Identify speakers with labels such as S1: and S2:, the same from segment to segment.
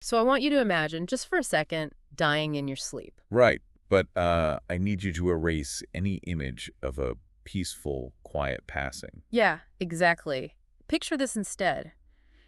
S1: So I want you to imagine, just for a second, dying in your sleep.
S2: Right, but I need you to erase any image of a peaceful, quiet passing.
S1: Yeah, exactly. Picture this instead.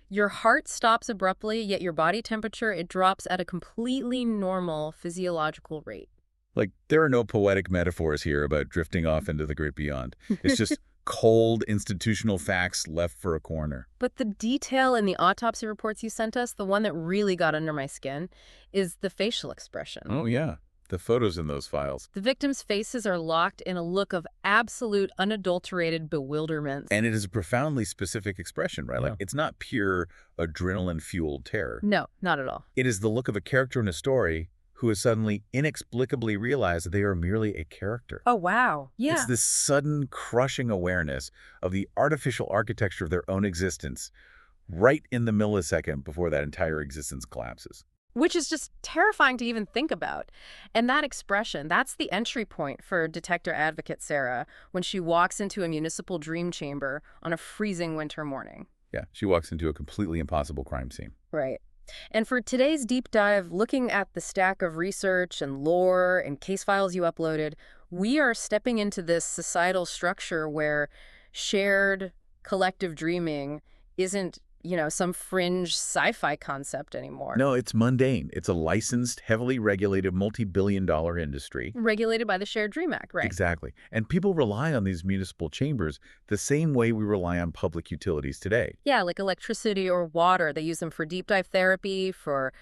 S1: Your heart stops abruptly, yet your body temperature, it drops at a completely normal physiological rate.
S2: Like, there are no poetic metaphors here about drifting off into the great beyond. It's just cold, institutional facts left for a coroner.
S1: But the detail in the autopsy reports you sent us, the one that really got under my skin, is the facial expression.
S2: Oh, yeah. The photos in those files.
S1: The victims' faces are locked in a look of absolute, unadulterated bewilderment.
S2: And it is a profoundly specific expression, right?
S1: Yeah.
S2: Like, it's not pure adrenaline-fueled terror.
S1: No, not at all.
S2: It is the look of a character in a story who has suddenly inexplicably realized that they are merely a character.
S1: Oh, wow. Yeah.
S2: It's this sudden, crushing awareness of the artificial architecture of their own existence right in the millisecond before that entire existence collapses.
S1: Which is just terrifying to even think about. And that expression, that's the entry point for detector advocate Sera when she walks into a municipal dream chamber on a freezing winter morning.
S2: Yeah, she walks into a completely impossible crime scene.
S1: Right. And for today's deep dive, looking at the stack of research and lore and case files you uploaded, we are stepping into this societal structure where shared collective dreaming isn't, some fringe sci-fi concept anymore.
S2: No, it's mundane. It's a licensed, heavily regulated, multi-billion-dollar industry.
S1: Regulated by the Shared Dream Act, right?
S2: Exactly. And people rely on these municipal chambers the same way we rely on public utilities today.
S1: Yeah, like electricity or water. They use them for deep dive therapy, for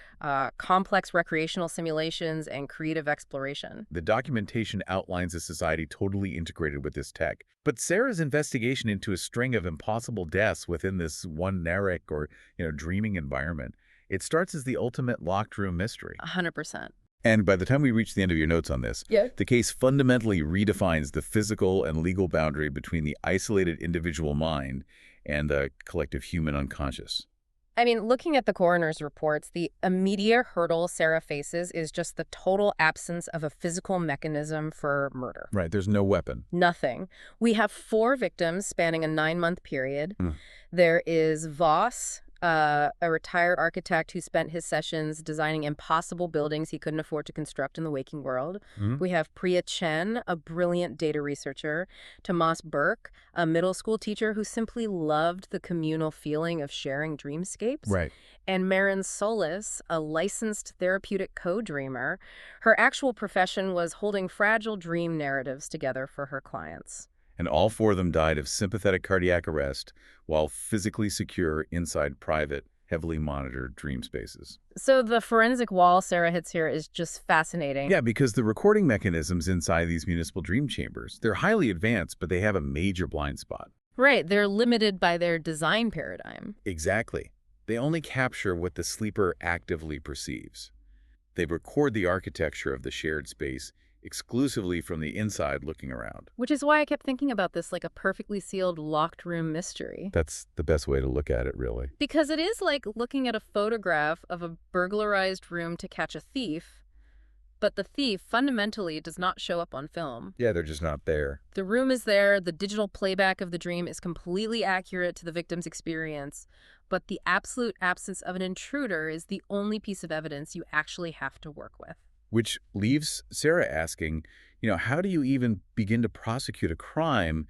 S1: complex recreational simulations, and creative exploration.
S2: The documentation outlines a society totally integrated with this tech. But Sera's investigation into a string of impossible deaths within this oneiric or, dreaming environment, it starts as the ultimate locked room mystery.
S1: 100%.
S2: And by the time we reach the end of your notes on this,
S1: Yeah.
S2: the case fundamentally redefines the physical and legal boundary between the isolated individual mind and the collective human unconscious.
S1: I mean, looking at the coroner's reports, the immediate hurdle Sera faces is just the total absence of a physical mechanism for murder.
S2: Right, there's no weapon.
S1: Nothing. We have 4 victims spanning a 9-month period.
S2: Mm.
S1: There is Voss, a retired architect who spent his sessions designing impossible buildings he couldn't afford to construct in the waking world.
S2: Mhm.
S1: We have Priya Chen, a brilliant data researcher. Tomas Burke, a middle school teacher who simply loved the communal feeling of sharing dreamscapes.
S2: Right.
S1: And Marin Solis, a licensed therapeutic co-dreamer. Her actual profession was holding fragile dream narratives together for her clients.
S2: And all 4 of them died of sympathetic cardiac arrest while physically secure inside private, heavily monitored dream spaces.
S1: So the forensic wall Sera hits here is just fascinating.
S2: Yeah, because the recording mechanisms inside these municipal dream chambers, they're highly advanced, but they have a major blind spot.
S1: Right, they're limited by their design paradigm.
S2: Exactly. They only capture what the sleeper actively perceives. They record the architecture of the shared space exclusively from the inside looking around.
S1: Which is why I kept thinking about this like a perfectly sealed locked room mystery.
S2: That's the best way to look at it, really.
S1: Because it is like looking at a photograph of a burglarized room to catch a thief, but the thief fundamentally does not show up on film.
S2: Yeah, they're just not there.
S1: The room is there, the digital playback of the dream is completely accurate to the victim's experience, but the absolute absence of an intruder is the only piece of evidence you actually have to work with.
S2: Which leaves Sera asking, how do you even begin to prosecute a crime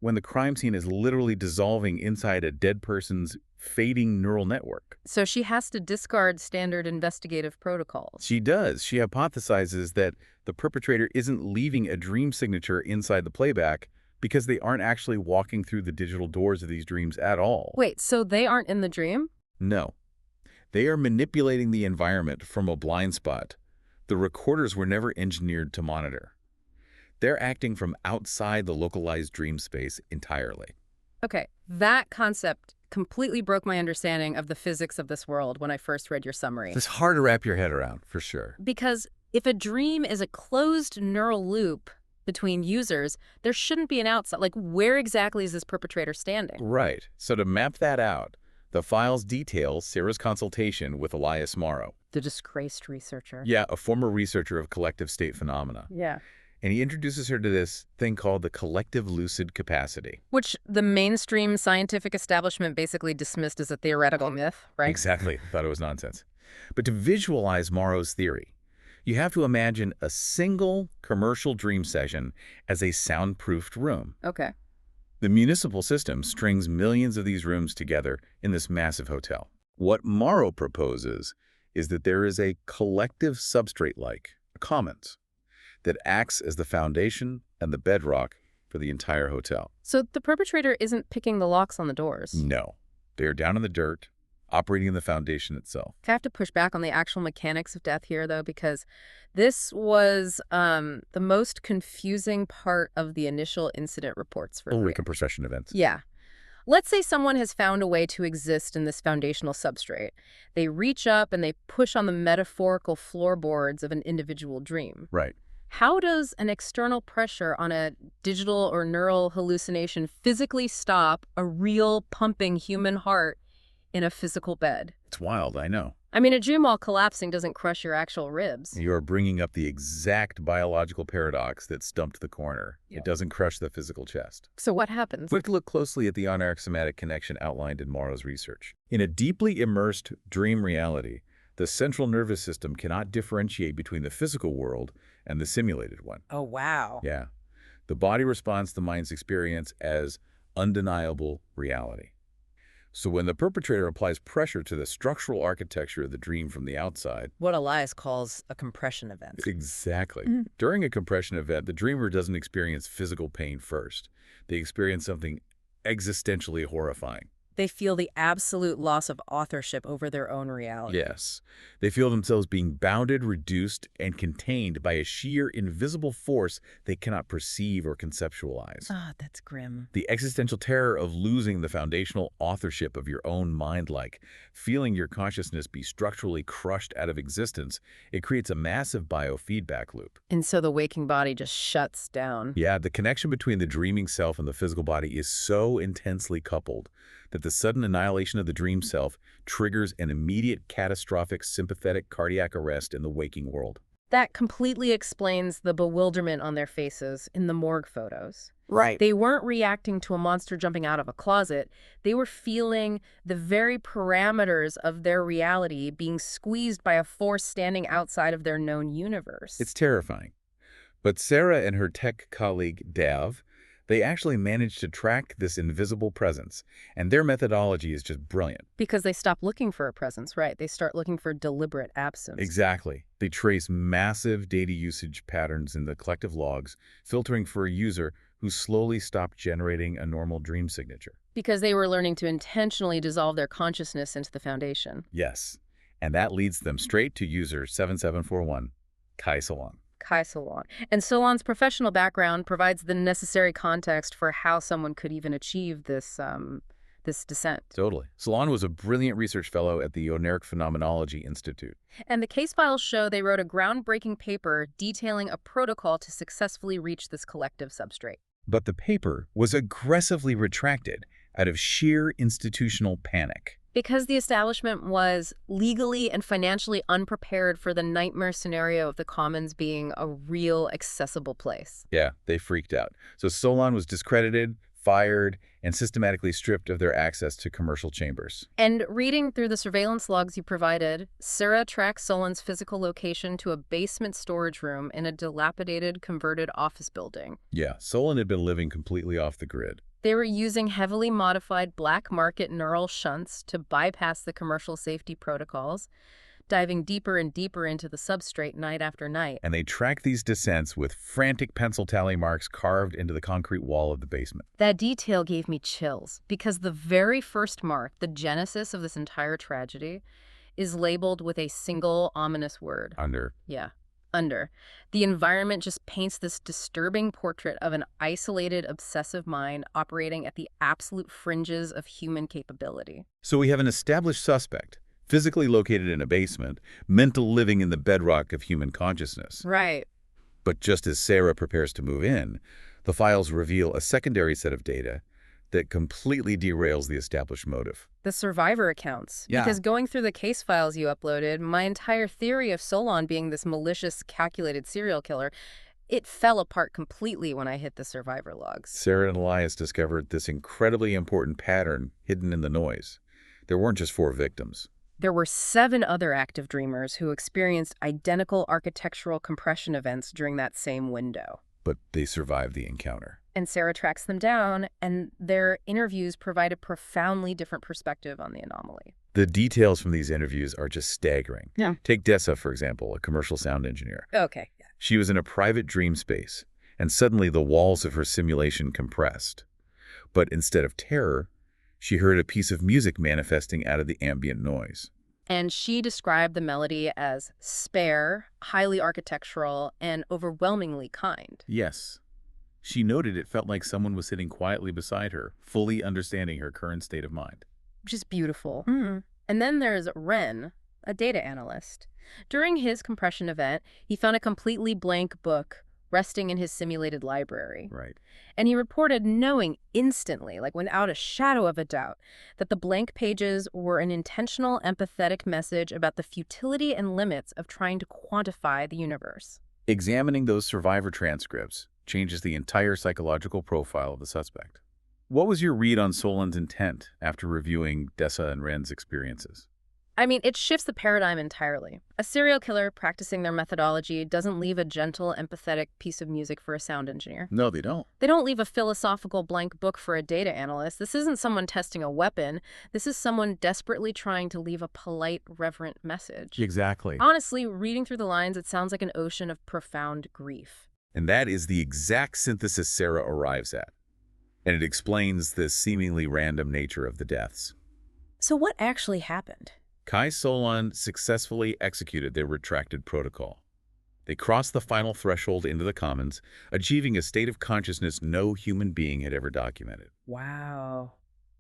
S2: when the crime scene is literally dissolving inside a dead person's fading neural network?
S1: So she has to discard standard investigative protocols.
S2: She does. She hypothesizes that the perpetrator isn't leaving a dream signature inside the playback because they aren't actually walking through the digital doors of these dreams at all.
S1: Wait, so they aren't in the dream?
S2: No. They are manipulating the environment from a blind spot the recorders were never engineered to monitor. They're acting from outside the localized dream space entirely.
S1: Okay, that concept completely broke my understanding of the physics of this world when I first read your summary.
S2: It's hard to wrap your head around, for sure.
S1: Because if a dream is a closed neural loop between users, there shouldn't be an outside. Like, where exactly is this perpetrator standing?
S2: Right. So to map that out, the files detail Sera's consultation with Elias Morrow.
S1: The disgraced researcher.
S2: Yeah, a former researcher of collective state phenomena.
S1: Yeah.
S2: And he introduces her to this thing called the collective-lucid capacity.
S1: Which the mainstream scientific establishment basically dismissed as a theoretical myth, right?
S2: Exactly. Thought it was nonsense. But to visualize Morrow's theory, you have to imagine a single commercial dream session as a soundproofed room.
S1: Okay.
S2: The municipal system strings millions of these rooms together in this massive hotel. What Morrow proposes is that there is a collective substrate like a commons that acts as the foundation and the bedrock for the entire hotel.
S1: So the perpetrator isn't picking the locks on the doors.
S2: No, they're down in the dirt, operating in the foundation itself.
S1: I have to push back on the actual mechanics of death here, though, because this was the most confusing part of the initial incident reports for me.
S2: Like a procession events.
S1: Yeah. Let's say someone has found a way to exist in this foundational substrate. They reach up and they push on the metaphorical floorboards of an individual dream.
S2: Right.
S1: How does an external pressure on a digital or neural hallucination physically stop a real pumping human heart in a physical bed?
S2: It's wild, I know.
S1: I mean, a dream while collapsing doesn't crush your actual ribs.
S2: You're bringing up the exact biological paradox that stumped the coroner.
S1: Yeah.
S2: It doesn't crush the physical chest.
S1: So what happens?
S2: We have to look closely at the oneiric somatic connection outlined in Morrow's research. In a deeply immersed dream reality, the central nervous system cannot differentiate between the physical world and the simulated one.
S1: Oh, wow.
S2: Yeah. The body responds to the mind's experience as undeniable reality. So when the perpetrator applies pressure to the structural architecture of the dream from the outside...
S1: What Elias calls a compression event.
S2: Exactly. During a compression event, the dreamer doesn't experience physical pain first. They experience something existentially horrifying.
S1: They feel the absolute loss of authorship over their own reality.
S2: Yes. They feel themselves being bounded, reduced, and contained by a sheer invisible force they cannot perceive or conceptualize.
S1: Ah, that's grim.
S2: The existential terror of losing the foundational authorship of your own mind, like feeling your consciousness be structurally crushed out of existence, it creates a massive biofeedback loop.
S1: And so the waking body just shuts down.
S2: Yeah, the connection between the dreaming self and the physical body is so intensely coupled that the sudden annihilation of the dream self triggers an immediate catastrophic sympathetic cardiac arrest in the waking world.
S1: That completely explains the bewilderment on their faces in the morgue photos.
S3: Right.
S1: They weren't reacting to a monster jumping out of a closet. They were feeling the very parameters of their reality being squeezed by a force standing outside of their known universe.
S2: It's terrifying. But Sera and her tech colleague, Dav, they actually managed to track this invisible presence, and their methodology is just brilliant.
S1: Because they stop looking for a presence, right? They start looking for deliberate absence.
S2: Exactly. They trace massive data usage patterns in the collective logs, filtering for a user who slowly stopped generating a normal dream signature.
S1: Because they were learning to intentionally dissolve their consciousness into the foundation.
S2: Yes, and that leads them straight to user 7741, Kai Solan.
S1: Kai Solan. And Solan's professional background provides the necessary context for how someone could even achieve this descent.
S2: Totally. Solan was a brilliant research fellow at the Oneiric Phenomenology Institute.
S1: And the case files show they wrote a groundbreaking paper detailing a protocol to successfully reach this collective substrate.
S2: But the paper was aggressively retracted out of sheer institutional panic.
S1: Because the establishment was legally and financially unprepared for the nightmare scenario of the Commons being a real accessible place.
S2: Yeah, they freaked out. So Solan was discredited, fired, and systematically stripped of their access to commercial chambers.
S1: And reading through the surveillance logs you provided, Sera tracked Solan's physical location to a basement storage room in a dilapidated, converted office building.
S2: Yeah, Solan had been living completely off the grid.
S1: They were using heavily modified black market neural shunts to bypass the commercial safety protocols, diving deeper and deeper into the substrate night after night.
S2: And they tracked these descents with frantic pencil tally marks carved into the concrete wall of the basement.
S1: That detail gave me chills, because the very first mark, the genesis of this entire tragedy, is labeled with a single ominous word.
S2: Under.
S1: Yeah. Under. The environment just paints this disturbing portrait of an isolated, obsessive mind operating at the absolute fringes of human capability.
S2: So we have an established suspect, physically located in a basement, mental living in the bedrock of human consciousness.
S1: Right.
S2: But just as Sera prepares to move in, the files reveal a secondary set of data that completely derails the established motive.
S1: The survivor accounts.
S2: Yeah.
S1: Because going through the case files you uploaded, my entire theory of Solan being this malicious, calculated serial killer, it fell apart completely when I hit the survivor logs.
S2: Sera and Elias discovered this incredibly important pattern hidden in the noise. There weren't just 4 victims.
S1: There were 7 other active dreamers who experienced identical architectural compression events during that same window.
S2: But they survived the encounter.
S1: And Sera tracks them down, and their interviews provide a profoundly different perspective on the anomaly.
S2: The details from these interviews are just staggering.
S1: Yeah.
S2: Take Dessa, for example, a commercial sound engineer.
S1: Okay. Yeah.
S2: She was in a private dream space, and suddenly the walls of her simulation compressed. But instead of terror, she heard a piece of music manifesting out of the ambient noise.
S1: And she described the melody as spare, highly architectural, and overwhelmingly kind.
S2: Yes. She noted it felt like someone was sitting quietly beside her, fully understanding her current state of mind.
S1: Which is beautiful. And then there's Ren, a data analyst. During his compression event, he found a completely blank book resting in his simulated library.
S2: Right.
S1: And he reported knowing instantly, like without a shadow of a doubt, that the blank pages were an intentional, empathetic message about the futility and limits of trying to quantify the universe.
S2: Examining those survivor transcripts changes the entire psychological profile of the suspect. What was your read on Solan's intent after reviewing Dessa and Ren's experiences?
S1: I mean, it shifts the paradigm entirely. A serial killer practicing their methodology doesn't leave a gentle, empathetic piece of music for a sound engineer.
S2: No, they don't.
S1: They don't leave a philosophical blank book for a data analyst. This isn't someone testing a weapon. This is someone desperately trying to leave a polite, reverent message.
S2: Exactly.
S1: Honestly, reading through the lines, it sounds like an ocean of profound grief.
S2: And that is the exact synthesis Sera arrives at. And it explains the seemingly random nature of the deaths.
S1: So what actually happened?
S2: Kai Solan successfully executed their retracted protocol. They crossed the final threshold into the commons, achieving a state of consciousness no human being had ever documented.
S1: Wow.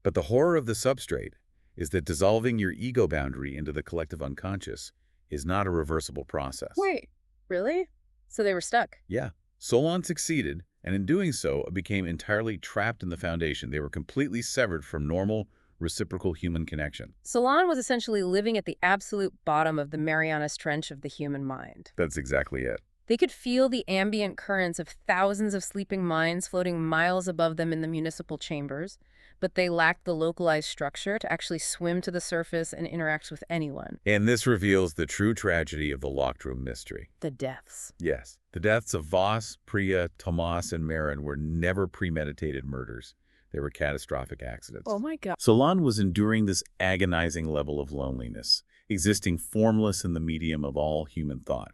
S2: But the horror of the substrate is that dissolving your ego boundary into the collective unconscious is not a reversible process.
S1: Wait, really? So they were stuck?
S2: Yeah. Solan succeeded, and in doing so, became entirely trapped in the foundation. They were completely severed from normal, reciprocal human connection.
S1: Solan was essentially living at the absolute bottom of the Marianas Trench of the human mind.
S2: That's exactly it.
S1: They could feel the ambient currents of thousands of sleeping minds floating miles above them in the municipal chambers, but they lacked the localized structure to actually swim to the surface and interact with anyone.
S2: And this reveals the true tragedy of the locked room mystery.
S1: The deaths.
S2: Yes. The deaths of Voss, Priya, Tomas, and Marin were never premeditated murders. They were catastrophic accidents.
S1: Oh my God.
S2: Solan was enduring this agonizing level of loneliness, existing formless in the medium of all human thought.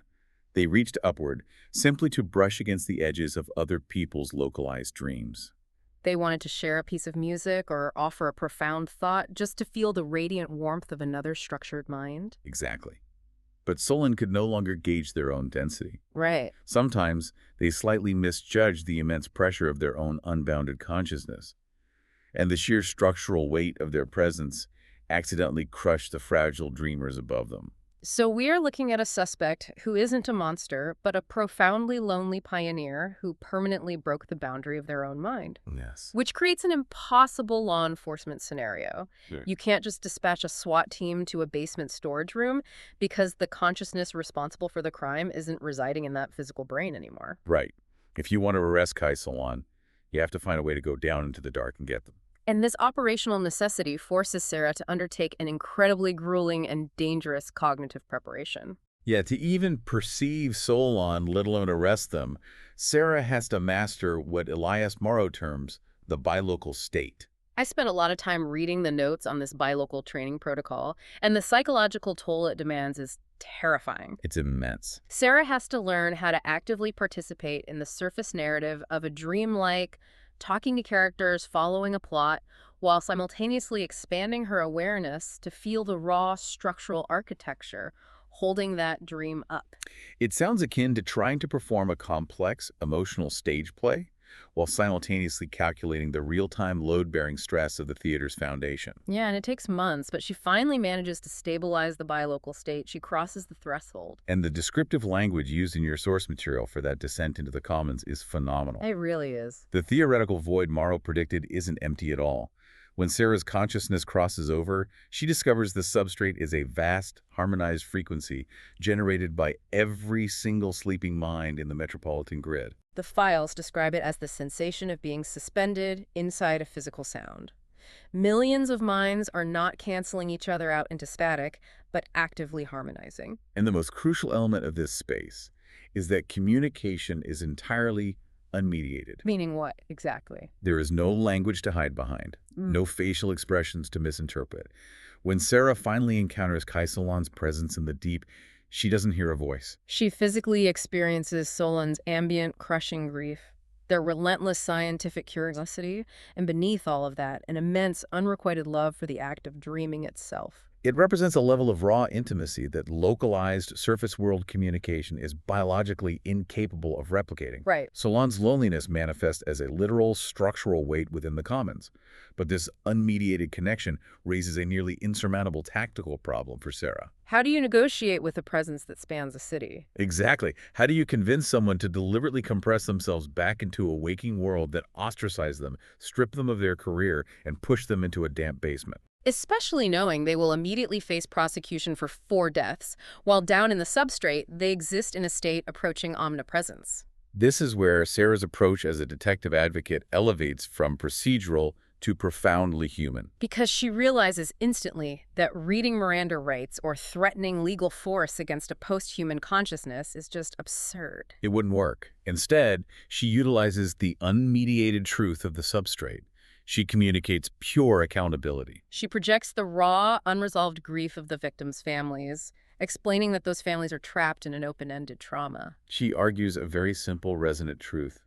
S2: They reached upward simply to brush against the edges of other people's localized dreams.
S1: They wanted to share a piece of music or offer a profound thought just to feel the radiant warmth of another structured mind.
S2: Exactly. But Solan could no longer gauge their own density.
S1: Right.
S2: Sometimes they slightly misjudged the immense pressure of their own unbounded consciousness, and the sheer structural weight of their presence accidentally crushed the fragile dreamers above them.
S1: So we are looking at a suspect who isn't a monster, but a profoundly lonely pioneer who permanently broke the boundary of their own mind.
S2: Yes.
S1: Which creates an impossible law enforcement scenario.
S2: Sure.
S1: You can't just dispatch a SWAT team to a basement storage room because the consciousness responsible for the crime isn't residing in that physical brain anymore.
S2: Right. If you want to arrest Kai Solan, you have to find a way to go down into the dark and get them.
S1: And this operational necessity forces Sera to undertake an incredibly grueling and dangerous cognitive preparation.
S2: Yeah, to even perceive Solan, let alone arrest them, Sera has to master what Elias Morrow terms the bilocal state.
S1: I spent a lot of time reading the notes on this bilocal training protocol, and the psychological toll it demands is terrifying.
S2: It's immense.
S1: Sera has to learn how to actively participate in the surface narrative of a dreamlike, talking to characters, following a plot, while simultaneously expanding her awareness to feel the raw structural architecture holding that dream up.
S2: It sounds akin to trying to perform a complex, emotional stage play while simultaneously calculating the real-time load-bearing stress of the theater's foundation.
S1: Yeah, and it takes months, but she finally manages to stabilize the bilocal state. She crosses the threshold.
S2: And the descriptive language used in your source material for that descent into the commons is phenomenal.
S1: It really is.
S2: The theoretical void Morrow predicted isn't empty at all. When Sera's consciousness crosses over, she discovers the substrate is a vast, harmonized frequency generated by every single sleeping mind in the metropolitan grid.
S1: The files describe it as the sensation of being suspended inside a physical sound. Millions of minds are not canceling each other out into static, but actively harmonizing.
S2: And the most crucial element of this space is that communication is entirely unmediated.
S1: Meaning what, exactly?
S2: There is no language to hide behind, no facial expressions to misinterpret. When Sera finally encounters Kai Solan's presence in the deep, she doesn't hear a voice.
S1: She physically experiences Solan's ambient, crushing grief, their relentless scientific curiosity, and beneath all of that, an immense, unrequited love for the act of dreaming itself.
S2: It represents a level of raw intimacy that localized surface-world communication is biologically incapable of replicating.
S1: Right.
S2: Solan's loneliness manifests as a literal structural weight within the commons, but this unmediated connection raises a nearly insurmountable tactical problem for Sera.
S1: How do you negotiate with a presence that spans a city?
S2: Exactly. How do you convince someone to deliberately compress themselves back into a waking world that ostracizes them, strip them of their career, and push them into a damp basement?
S1: Especially knowing they will immediately face prosecution for 4 deaths, while down in the substrate, they exist in a state approaching omnipresence.
S2: This is where Sera's approach as a detective advocate elevates from procedural to profoundly human.
S1: Because she realizes instantly that reading Miranda rights or threatening legal force against a post-human consciousness is just absurd.
S2: It wouldn't work. Instead, she utilizes the unmediated truth of the substrate. She communicates pure accountability.
S1: She projects the raw, unresolved grief of the victims' families, explaining that those families are trapped in an open-ended trauma.
S2: She argues a very simple, resonant truth.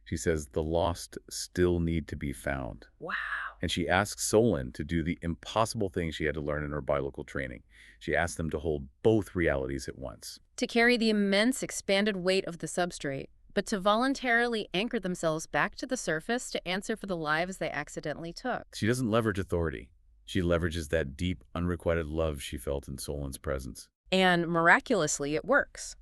S2: She says the lost still need to be found.
S1: Wow.
S2: And she asks Solan to do the impossible thing she had to learn in her bilocal training. She asks them to hold both realities at once.
S1: To carry the immense expanded weight of the substrate, but to voluntarily anchor themselves back to the surface to answer for the lives they accidentally took.
S2: She doesn't leverage authority. She leverages that deep, unrequited love she felt in Solan's presence.
S1: And miraculously, it works.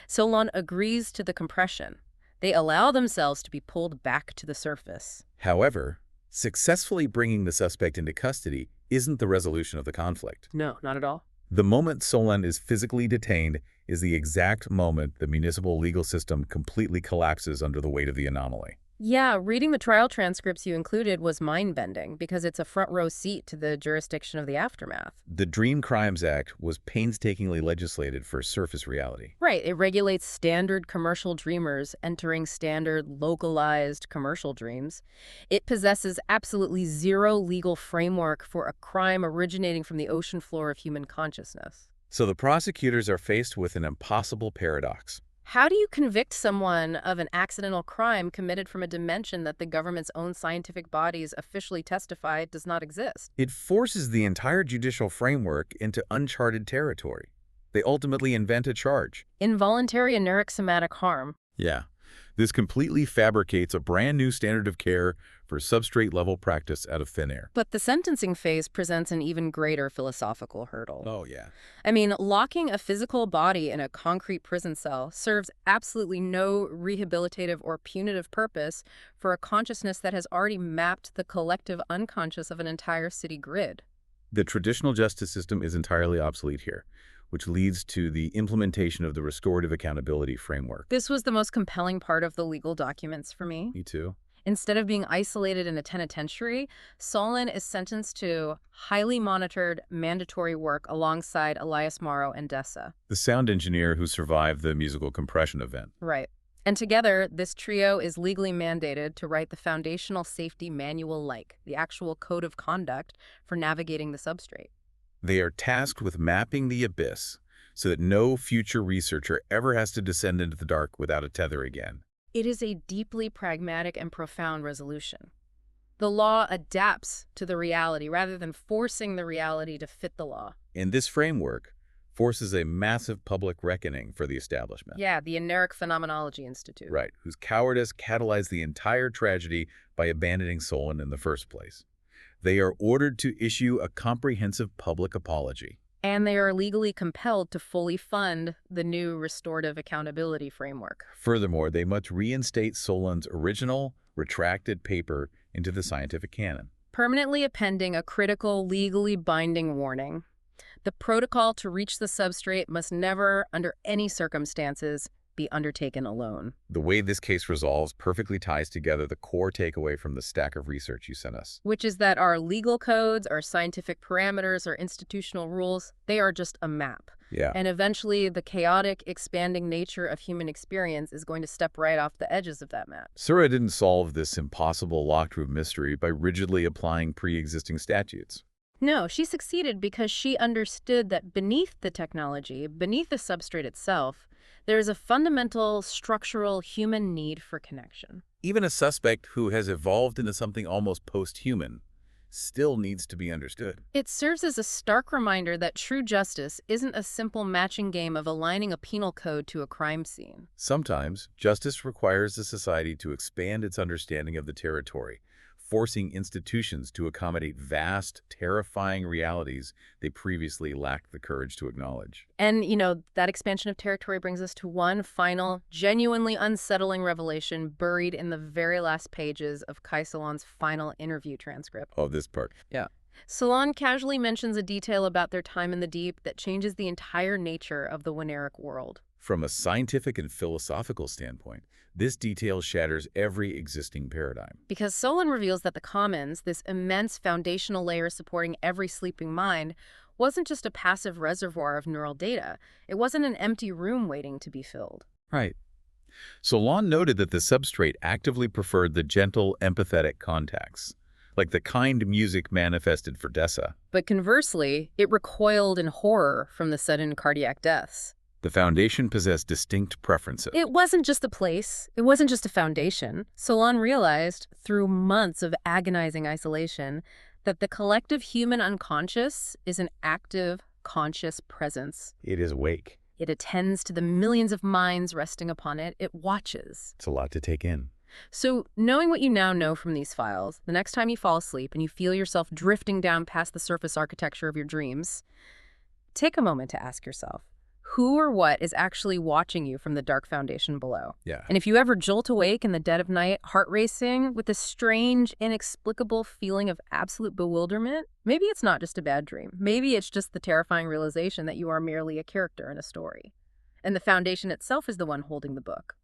S1: Solan agrees to the compression. They allow themselves to be pulled back to the surface.
S2: However, successfully bringing the suspect into custody isn't the resolution of the conflict.
S1: No, not at all.
S2: The moment Solan is physically detained is the exact moment the municipal legal system completely collapses under the weight of the anomaly.
S1: Yeah, reading the trial transcripts you included was mind-bending because it's a front-row seat to the jurisdiction of the aftermath.
S2: The Dream Crimes Act was painstakingly legislated for surface reality.
S1: Right, it regulates standard commercial dreamers entering standard localized commercial dreams. It possesses absolutely zero legal framework for a crime originating from the ocean floor of human consciousness.
S2: So the prosecutors are faced with an impossible paradox.
S1: How do you convict someone of an accidental crime committed from a dimension that the government's own scientific bodies officially testify does not exist?
S2: It forces the entire judicial framework into uncharted territory. They ultimately invent a charge.
S1: Involuntary aneurysmatic harm.
S2: Yeah. This completely fabricates a brand new standard of care for substrate-level practice out of thin air.
S1: But the sentencing phase presents an even greater philosophical hurdle.
S2: Oh, yeah.
S1: I mean, locking a physical body in a concrete prison cell serves absolutely no rehabilitative or punitive purpose for a consciousness that has already mapped the collective unconscious of an entire city grid.
S2: The traditional justice system is entirely obsolete here, which leads to the implementation of the restorative accountability framework.
S1: This was the most compelling part of the legal documents for me.
S2: Me too.
S1: Instead of being isolated in a penitentiary, Solan is sentenced to highly monitored, mandatory work alongside Elias Morrow and Dessa.
S2: The sound engineer who survived the musical compression event.
S1: Right. And together, this trio is legally mandated to write the foundational safety manual-like, the actual code of conduct for navigating the substrate.
S2: They are tasked with mapping the abyss so that no future researcher ever has to descend into the dark without a tether again.
S1: It is a deeply pragmatic and profound resolution. The law adapts to the reality rather than forcing the reality to fit the law.
S2: And this framework forces a massive public reckoning for the establishment.
S1: Yeah, the Oneiric Phenomenology Institute.
S2: Right, whose cowardice catalyzed the entire tragedy by abandoning Solan in the first place. They are ordered to issue a comprehensive public apology.
S1: And they are legally compelled to fully fund the new restorative accountability framework.
S2: Furthermore, they must reinstate Solan's original, retracted paper into the scientific canon,
S1: Permanently appending a critical, legally binding warning. The protocol to reach the substrate must never, under any circumstances, be undertaken alone.
S2: The way this case resolves perfectly ties together the core takeaway from the stack of research you sent us.
S1: Which is that our legal codes, our scientific parameters, our institutional rules, they are just a map.
S2: Yeah.
S1: And eventually, the chaotic, expanding nature of human experience is going to step right off the edges of that map.
S2: Sera didn't solve this impossible locked-room mystery by rigidly applying pre-existing statutes.
S1: No, she succeeded because she understood that beneath the technology, beneath the substrate itself, there is a fundamental, structural human need for connection.
S2: Even a suspect who has evolved into something almost post-human still needs to be understood.
S1: It serves as a stark reminder that true justice isn't a simple matching game of aligning a penal code to a crime scene.
S2: Sometimes, justice requires a society to expand its understanding of the territory, forcing institutions to accommodate vast, terrifying realities they previously lacked the courage to acknowledge.
S1: And, that expansion of territory brings us to one final, genuinely unsettling revelation buried in the very last pages of Kai Solan's final interview transcript.
S2: Oh, this part.
S1: Yeah. Solan casually mentions a detail about their time in the deep that changes the entire nature of the oneiric world.
S2: From a scientific and philosophical standpoint, this detail shatters every existing paradigm.
S1: Because Solan reveals that the commons, this immense foundational layer supporting every sleeping mind, wasn't just a passive reservoir of neural data. It wasn't an empty room waiting to be filled.
S2: Right. Solan noted that the substrate actively preferred the gentle, empathetic contacts, like the kind music manifested for Dessa.
S1: But conversely, it recoiled in horror from the sudden cardiac deaths.
S2: The foundation possessed distinct preferences.
S1: It wasn't just a place. It wasn't just a foundation. Solan realized, through months of agonizing isolation, that the collective human unconscious is an active, conscious presence.
S2: It is awake.
S1: It attends to the millions of minds resting upon it. It watches.
S2: It's a lot to take in.
S1: So, knowing what you now know from these files, the next time you fall asleep and you feel yourself drifting down past the surface architecture of your dreams, take a moment to ask yourself, who or what is actually watching you from the dark foundation below?
S2: Yeah.
S1: And if you ever jolt awake in the dead of night, heart racing, with a strange, inexplicable feeling of absolute bewilderment, maybe it's not just a bad dream. Maybe it's just the terrifying realization that you are merely a character in a story. And the foundation itself is the one holding the book.